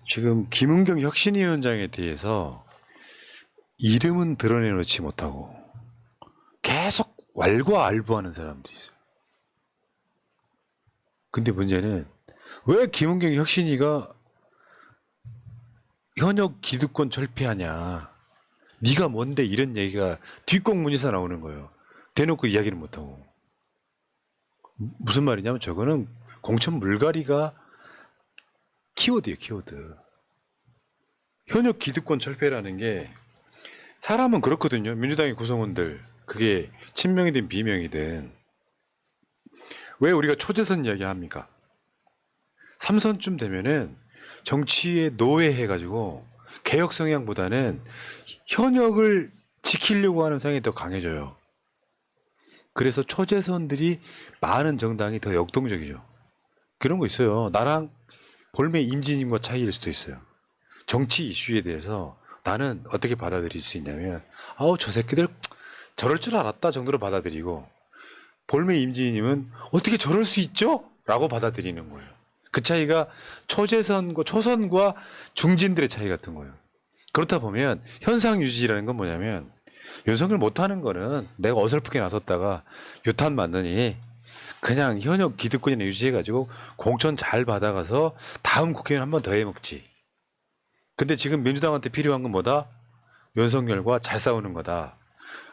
지금 김은경 혁신위원장에 대해서 이름은 드러내놓지 못하고 계속 왈가왈부하는 사람들이 있어요. 근데 문제는 왜 김은경 혁신위가 현역 기득권 철폐하냐, 네가 뭔데, 이런 얘기가 뒷공문에서 나오는 거예요. 대놓고 이야기를 못하고. 무슨 말이냐면 저거는 공천 물갈이가 키워드예요, 키워드. 현역 기득권 철폐라는 게, 사람은 그렇거든요. 민주당의 구성원들, 그게 친명이든 비명이든. 왜 우리가 초재선 이야기 합니까? 3선쯤 되면은 정치에 노예해가지고 개혁 성향보다는 현역을 지키려고 하는 성향이 더 강해져요. 그래서 초재선들이 많은 정당이 더 역동적이죠. 그런 거 있어요. 나랑 볼메 임진님과 차이일 수도 있어요. 정치 이슈에 대해서 나는 어떻게 받아들일 수 있냐면, 아우 저 새끼들 저럴 줄 알았다 정도로 받아들이고, 볼메 임진님은 어떻게 저럴 수 있죠? 라고 받아들이는 거예요. 그 차이가 초선과 중진들의 차이 같은 거예요. 그렇다 보면 현상 유지라는 건 뭐냐면, 윤석열 못하는 거는 내가 어설프게 나섰다가 유탄 맞느니 그냥 현역 기득권이나 유지해가지고 공천 잘 받아가서 다음 국회의원 한 번 더 해먹지. 근데 지금 민주당한테 필요한 건 뭐다? 윤석열과 잘 싸우는 거다.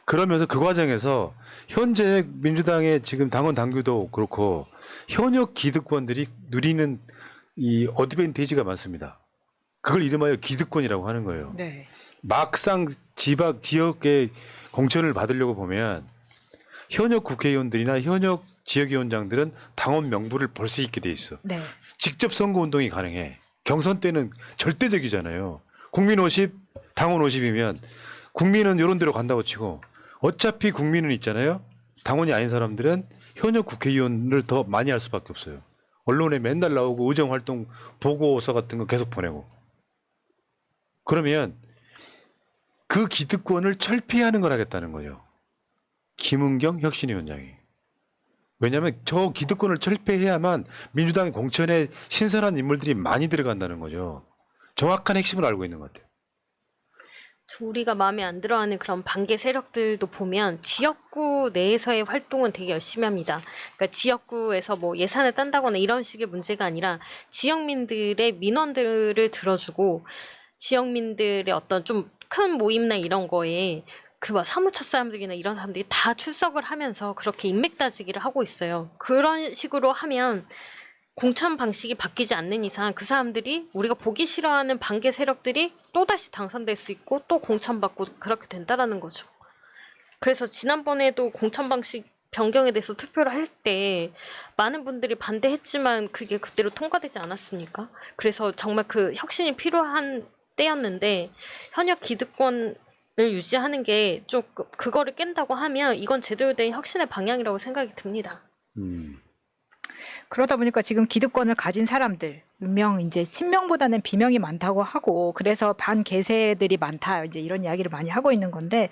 그러면서 그 과정에서 현재 민주당의 지금 당원 당규도 그렇고 현역 기득권들이 누리는 이 어드밴티지가 많습니다. 그걸 이름하여 기득권이라고 하는 거예요. 네. 막상 지역의 공천을 받으려고 보면 현역 국회의원들이나 현역 지역위원장들은 당원 명부를 볼 수 있게 돼 있어. 네. 직접 선거 운동이 가능해. 경선 때는 절대적이잖아요. 국민 50, 당원 50이면 국민은 이런 데로 간다고 치고, 어차피 국민은 있잖아요. 당원이 아닌 사람들은 현역 국회의원을 더 많이 할 수밖에 없어요. 언론에 맨날 나오고 의정활동 보고서 같은 거 계속 보내고. 그러면 그 기득권을 철폐하는 걸 하겠다는 거죠. 김은경 혁신위원장이. 왜냐하면 저 기득권을 철폐해야만 민주당의 공천에 신선한 인물들이 많이 들어간다는 거죠. 정확한 핵심을 알고 있는 것 같아요. 우리가 마음에 안 들어하는 그런 반개 세력들도 보면 지역구 내에서의 활동은 되게 열심히 합니다. 그러니까 지역구에서 뭐 예산을 딴다거나 이런 식의 문제가 아니라 지역민들의 민원들을 들어주고 지역민들의 어떤 좀 큰 모임이나 이런 거에 그 막 사무처 사람들이나 이런 사람들이 다 출석을 하면서 그렇게 인맥 따지기를 하고 있어요. 그런 식으로 하면 공천 방식이 바뀌지 않는 이상 그 사람들이 우리가 보기 싫어하는 반개 세력들이 또다시 당선될 수 있고 또 공천받고 그렇게 된다라는 거죠. 그래서 지난번에도 공천 방식 변경에 대해서 투표를 할 때 많은 분들이 반대했지만 그게 그대로 통과되지 않았습니까? 그래서 정말 그 혁신이 필요한 때였는데 현역 기득권을 유지하는 게 좀 그거를 깬다고 하면 이건 제대로 된 혁신의 방향이라고 생각이 듭니다. 그러다 보니까 지금 기득권을 가진 사람들, 분명 이제 친명보다는 비명이 많다고 하고, 그래서 반개세들이 많다, 이제 이런 이야기를 많이 하고 있는 건데,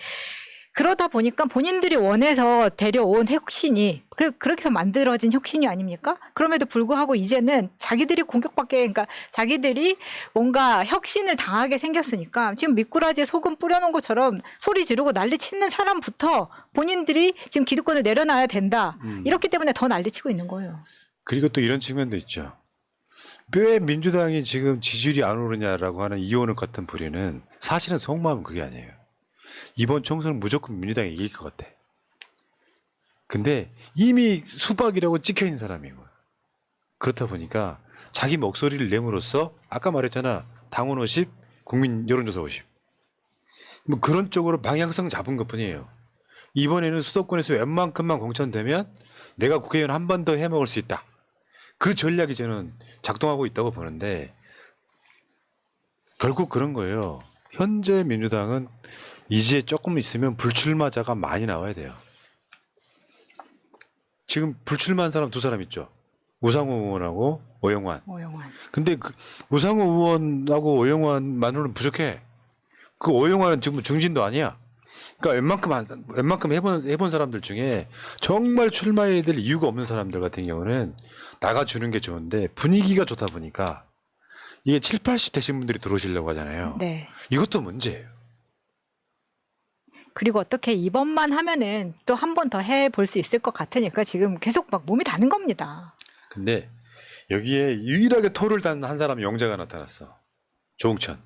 그러다 보니까 본인들이 원해서 데려온 혁신이, 그렇게 해서 만들어진 혁신이 아닙니까? 그럼에도 불구하고 이제는 자기들이 공격받게, 그러니까 자기들이 뭔가 혁신을 당하게 생겼으니까 지금 미꾸라지에 소금 뿌려놓은 것처럼 소리 지르고 난리 치는 사람부터 본인들이 지금 기득권을 내려놔야 된다. 이렇기 때문에 더 난리치고 있는 거예요. 그리고 또 이런 측면도 있죠. 왜 민주당이 지금 지지율이 안 오르냐라고 하는 이원을 같은 부류는 사실은 속마음은 그게 아니에요. 이번 총선은 무조건 민주당이 이길 것 같아. 근데 이미 수박이라고 찍혀있는 사람이고, 그렇다 보니까 자기 목소리를 내므로써 아까 말했잖아. 당원 50, 국민 여론조사 50. 뭐 그런 쪽으로 방향성 잡은 것뿐이에요. 이번에는 수도권에서 웬만큼만 공천되면 내가 국회의원 한 번 더 해먹을 수 있다. 그 전략이 저는 작동하고 있다고 보는데, 결국 그런 거예요. 현재 민주당은 이제 조금 있으면 불출마자가 많이 나와야 돼요. 지금 불출마한 사람 두 사람 있죠. 우상호 의원하고 오영환. 근데 그 우상호 의원하고 오영환만으로는 부족해. 그 오영환은 지금 중진도 아니야. 그러니까 웬만큼 해본 사람들 중에 정말 출마해야 될 이유가 없는 사람들 같은 경우는 나가주는 게 좋은데, 분위기가 좋다 보니까 이게 7, 80 되신 분들이 들어오시려고 하잖아요. 네. 이것도 문제예요. 그리고 어떻게 이번만 하면은 또 한 번 더 해볼 수 있을 것 같으니까 지금 계속 막 몸이 다는 겁니다. 근데 여기에 유일하게 토를 단 한 사람이 영자가 나타났어. 조홍천.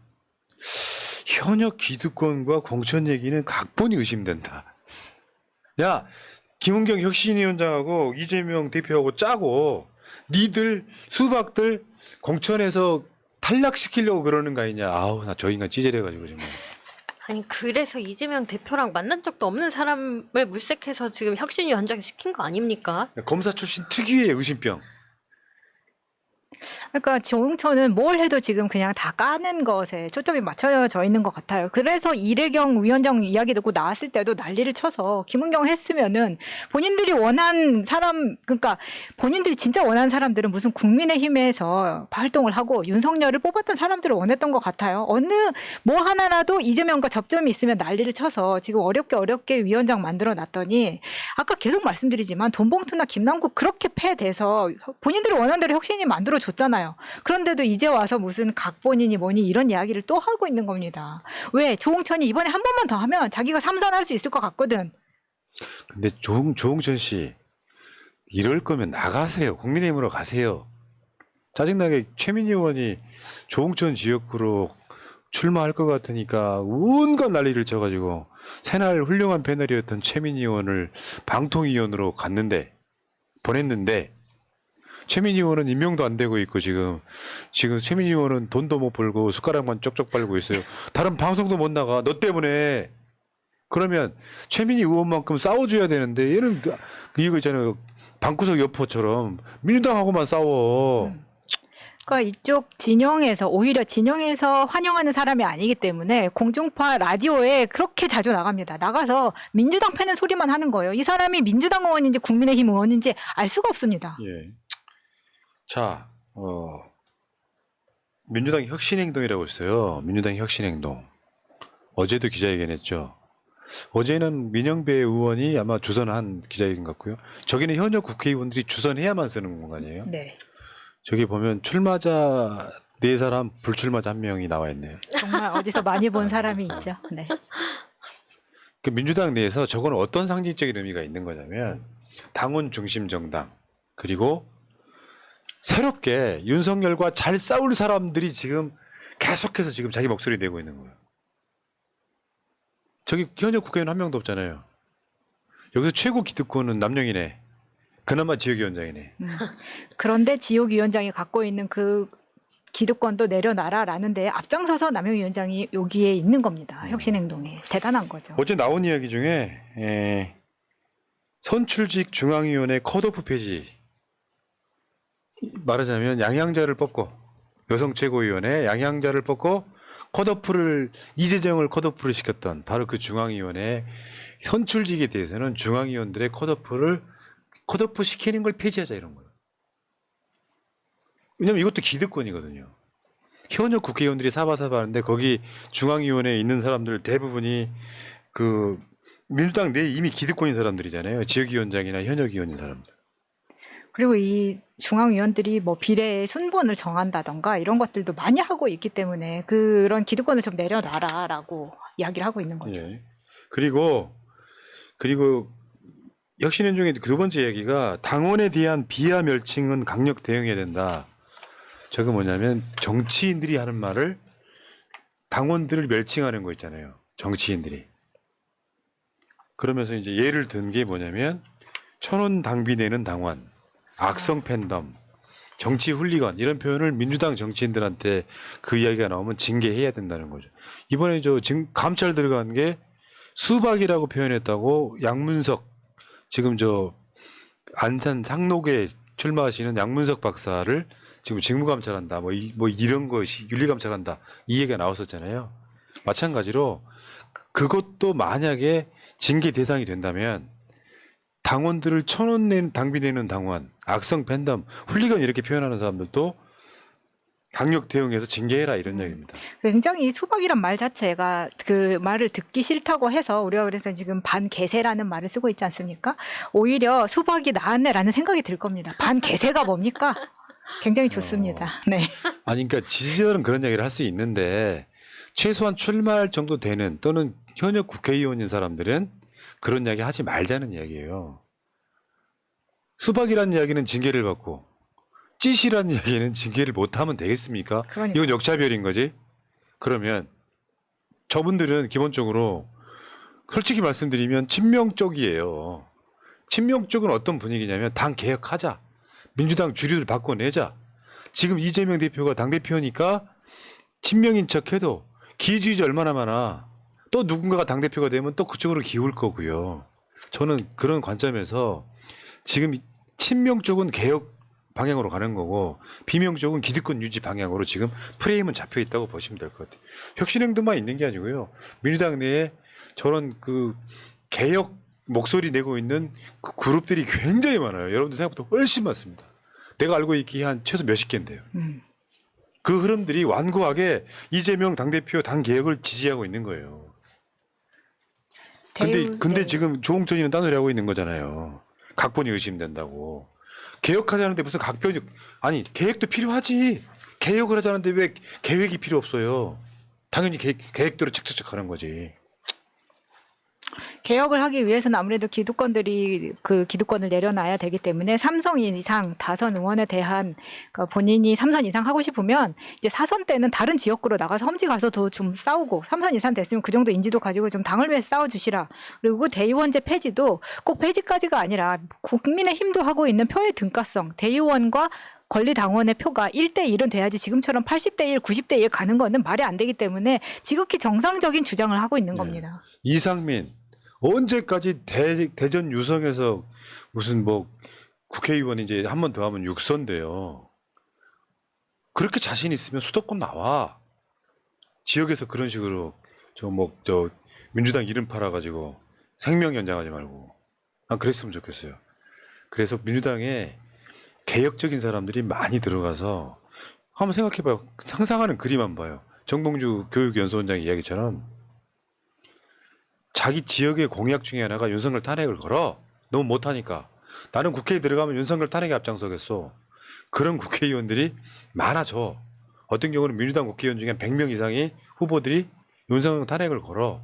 현역 기득권과 공천 얘기는 각본이 의심된다. 야, 김은경 혁신위원장하고 이재명 대표하고 짜고 니들 수박들 공천에서 탈락시키려고 그러는 거 아니냐. 아우, 나 저 인간 찌질해가지고 정말. 아니 그래서 이재명 대표랑 만난 적도 없는 사람을 물색해서 지금 혁신위원장 시킨 거 아닙니까? 검사 출신 특유의 의심병. 그러니까 조응천은 뭘 해도 지금 그냥 다 까는 것에 초점이 맞춰져 있는 것 같아요. 그래서 이래경 위원장 이야기 듣고 나왔을 때도 난리를 쳐서 김은경 했으면은 본인들이 원한 사람, 그러니까 본인들이 진짜 원하는 사람들은 무슨 국민의힘에서 활동을 하고 윤석열을 뽑았던 사람들을 원했던 것 같아요. 어느 뭐 하나라도 이재명과 접점이 있으면 난리를 쳐서 지금 어렵게 위원장 만들어 놨더니 아까 계속 말씀드리지만 돈봉투나 김남국 그렇게 패돼서 본인들이 원하는 대로 혁신이 만들어 줬잖아요. 그런데도 이제 와서 무슨 각본이니 뭐니 이런 이야기를 또 하고 있는 겁니다. 왜? 조홍천이 이번에 한 번만 더 하면 자기가 삼선할 수 있을 것 같거든. 근데 조홍천 씨 이럴 거면 나가세요. 국민의힘으로 가세요. 짜증나게 최민희 의원이 조홍천 지역구로 출마할 것 같으니까 온갖 난리를 쳐가지고 새날 훌륭한 패널이었던 최민희 의원을 방통위원으로 보냈는데 최민희 의원은 임명도 안 되고 있고 지금 최민희 의원은 돈도 못 벌고 숟가락만 쪽쪽 빨고 있어요. 다른 방송도 못 나가. 너 때문에. 그러면 최민희 의원만큼 싸워줘야 되는데 얘는 이거 있잖아요. 방구석 여포처럼 민주당하고만 싸워. 그러니까 이쪽 진영에서 오히려 진영에서 환영하는 사람이 아니기 때문에 공중파 라디오에 그렇게 자주 나갑니다. 나가서 민주당 패는 소리만 하는 거예요. 이 사람이 민주당 의원인지 국민의힘 의원인지 알 수가 없습니다. 예. 자, 민주당 혁신행동이라고 있어요. 민주당 혁신행동. 어제도 기자회견했죠. 어제는 민영배 의원이 아마 주선한 기자회견 같고요. 저기는 현역 국회의원들이 주선해야만 쓰는 공간이에요. 네. 저기 보면 출마자 4사람, 불출마자 1명이 나와 있네요. 정말 어디서 많이 본 사람이 있죠. 네. 그 민주당 내에서 저건 어떤 상징적인 의미가 있는 거냐면 당원 중심 정당 그리고 새롭게 윤석열과 잘 싸울 사람들이 지금 계속해서 지금 자기 목소리 내고 있는 거예요. 저기 현역 국회의원 1명도 없잖아요. 여기서 최고 기득권은 남영이네. 그나마 지역위원장이네. 그런데 지역위원장이 갖고 있는 그 기득권도 내려놔라라는 데 앞장서서 남영 위원장이 여기에 있는 겁니다. 혁신행동에. 대단한 거죠. 어제 나온 이야기 중에 선출직 중앙위원회 컷오프 폐지. 말하자면 양양자를 뽑고 여성 최고위원회 양양자를 뽑고 이재정을 컷오프를 시켰던 바로 그 중앙위원회 선출직에 대해서는 중앙위원들의 컷오프 시키는 걸 폐지하자 이런 거예요. 왜냐면 이것도 기득권이거든요. 현역 국회의원들이 사바사바 하는데 거기 중앙위원회에 있는 사람들 대부분이 그 민주당 내에 이미 기득권인 사람들이잖아요. 지역위원장이나 현역위원인 사람들. 그리고 이 중앙위원들이 뭐 비례의 순번을 정한다던가 이런 것들도 많이 하고 있기 때문에 그런 기득권을 좀 내려놔라라고 이야기를 하고 있는 거죠. 예. 그리고 혁신행동의 두 번째 얘기가 당원에 대한 비하 멸칭은 강력 대응해야 된다. 저거 뭐냐면 정치인들이 하는 말을 당원들을 멸칭하는 거 있잖아요. 정치인들이. 그러면서 이제 예를 든 게 뭐냐면 천원 당비 내는 당원, 악성 팬덤, 정치 훌리건 이런 표현을 민주당 정치인들한테 그 이야기가 나오면 징계해야 된다는 거죠. 이번에 지금 감찰 들어간 게 수박이라고 표현했다고 양문석 지금 안산 상록에 출마하시는 양문석 박사를 지금 직무감찰한다. 뭐 이런 것이 윤리감찰한다. 이 얘기가 나왔었잖아요. 마찬가지로 그것도 만약에 징계 대상이 된다면 당원들을 1,000원 당비 내는 당원, 악성 팬덤, 훌리건 이렇게 표현하는 사람들도 강력 대응해서 징계해라 이런 이야기입니다. 굉장히 수박이란 말 자체가 그 말을 듣기 싫다고 해서 우리가 그래서 지금 반개세라는 말을 쓰고 있지 않습니까? 오히려 수박이 나았네라는 생각이 들 겁니다. 반개세가 뭡니까? 굉장히 좋습니다. 네. 아니 그러니까 지지자들은 그런 얘기를 할 수 있는데 최소한 출마할 정도 되는 또는 현역 국회의원인 사람들은 그런 이야기 하지 말자는 이야기예요. 수박이라는 이야기는 징계를 받고 찌시라는 이야기는 징계를 못하면 되겠습니까? 그러니까. 이건 역차별인 거지. 그러면 저분들은 기본적으로 솔직히 말씀드리면 친명 쪽이에요. 친명 쪽은 어떤 분위기냐면 당 개혁하자. 민주당 주류를 바꿔내자. 지금 이재명 대표가 당대표니까 친명인 척해도 기회주의자 얼마나 많아. 또 누군가가 당대표가 되면 또 그쪽으로 기울 거고요. 저는 그런 관점에서 지금 친명 쪽은 개혁 방향으로 가는 거고 비명 쪽은 기득권 유지 방향으로 지금 프레임은 잡혀 있다고 보시면 될 것 같아요. 혁신행동만 있는 게 아니고요. 민주당 내에 저런 그 개혁 목소리 내고 있는 그 그룹들이 굉장히 많아요. 여러분들 생각보다 훨씬 많습니다. 내가 알고 있기에 한 최소 몇십 개인데요. 그 흐름들이 완고하게 이재명 당대표 당 개혁을 지지하고 있는 거예요. 근데 네. 지금 조홍천이는 딴소리 하고 있는 거잖아요. 각본이 의심된다고. 개혁하자는데 무슨 각본이 아니 계획도 필요하지. 개혁을 하자는데 왜 계획이 필요 없어요. 당연히 계획대로 착착착 하는 거지. 개혁을 하기 위해서는 아무래도 기득권들이 그 기득권을 내려놔야 되기 때문에 3선 이상 다선 의원에 대한 그러니까 본인이 3선 이상 하고 싶으면 이제 4선 때는 다른 지역구로 나가서 험지 가서도 좀 싸우고 3선 이상 됐으면 그 정도 인지도 가지고 좀 당을 위해서 싸워주시라. 그리고 대의원제 폐지도 꼭 폐지까지가 아니라 국민의힘도 하고 있는 표의 등가성 대의원과 권리당원의 표가 1대1은 돼야지 지금처럼 80대1, 90대1 가는 거는 말이 안 되기 때문에 지극히 정상적인 주장을 하고 있는 겁니다. 이상민 언제까지 대전 유성에서 무슨 뭐 국회의원 이제 한 번 더 하면 6선대요. 그렇게 자신 있으면 수도권 나와. 지역에서 그런 식으로 저 민주당 이름 팔아가지고 생명 연장하지 말고. 난 그랬으면 좋겠어요. 그래서 민주당에 개혁적인 사람들이 많이 들어가서 한번 생각해봐요. 상상하는 그림만 봐요. 정봉주 교육연수원장 이야기처럼 자기 지역의 공약 중에 하나가 윤석열 탄핵을 걸어. 너무 못하니까. 나는 국회에 들어가면 윤석열 탄핵에 앞장서겠어. 그런 국회의원들이 많아져. 어떤 경우는 민주당 국회의원 중에 100명 이상의 후보들이 윤석열 탄핵을 걸어.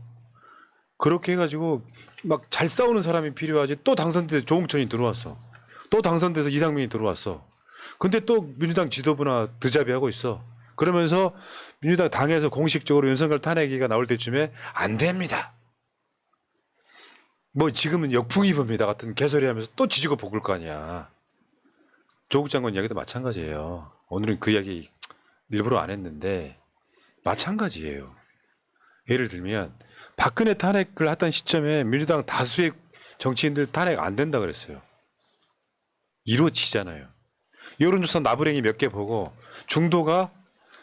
그렇게 해가지고 막 잘 싸우는 사람이 필요하지. 또 당선돼서 조홍천이 들어왔어. 또 당선돼서 이상민이 들어왔어. 근데 또 민주당 지도부나 드자비 하고 있어. 그러면서 민주당 당에서 공식적으로 윤석열 탄핵이가 나올 때쯤에 안 됩니다. 뭐 지금은 역풍이범이다 같은 개소리 하면서 또 지지고 볶을 거 아니야. 조국 장관 이야기도 마찬가지예요. 오늘은 그 이야기 일부러 안 했는데 마찬가지예요. 예를 들면 박근혜 탄핵을 했던 시점에 민주당 다수의 정치인들 탄핵 안 된다 그랬어요. 이루어지잖아요. 여론조사 나부랭이 몇 개 보고 중도가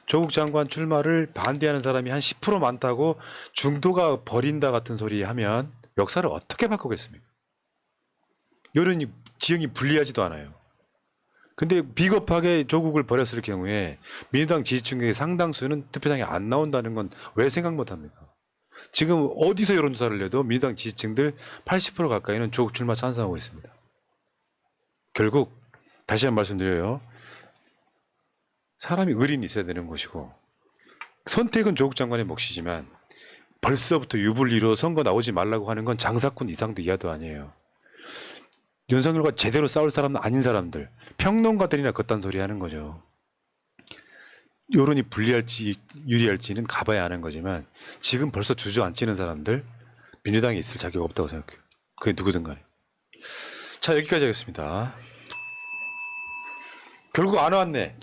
조국 장관 출마를 반대하는 사람이 한 10% 많다고 중도가 버린다 같은 소리 하면 역사를 어떻게 바꾸겠습니까? 여론이 지형이 불리하지도 않아요. 근데 비겁하게 조국을 버렸을 경우에 민주당 지지층의 상당수는 투표장에 안 나온다는 건 왜 생각 못합니까? 지금 어디서 여론조사를 내도 민주당 지지층들 80% 가까이는 조국 출마 찬성하고 있습니다. 결국 다시 한 번 말씀드려요. 사람이 의리는 있어야 되는 것이고 선택은 조국 장관의 몫이지만 벌써부터 유불리로 선거 나오지 말라고 하는 건 장사꾼 이상도 이하도 아니에요. 윤석열과 제대로 싸울 사람은 아닌 사람들, 평론가들이나 그딴 소리 하는 거죠. 여론이 불리할지 유리할지는 가봐야 하는 거지만 지금 벌써 주저앉히는 사람들 민주당에 있을 자격 없다고 생각해요. 그게 누구든 간에. 자, 여기까지 하겠습니다. 결국 안 왔네.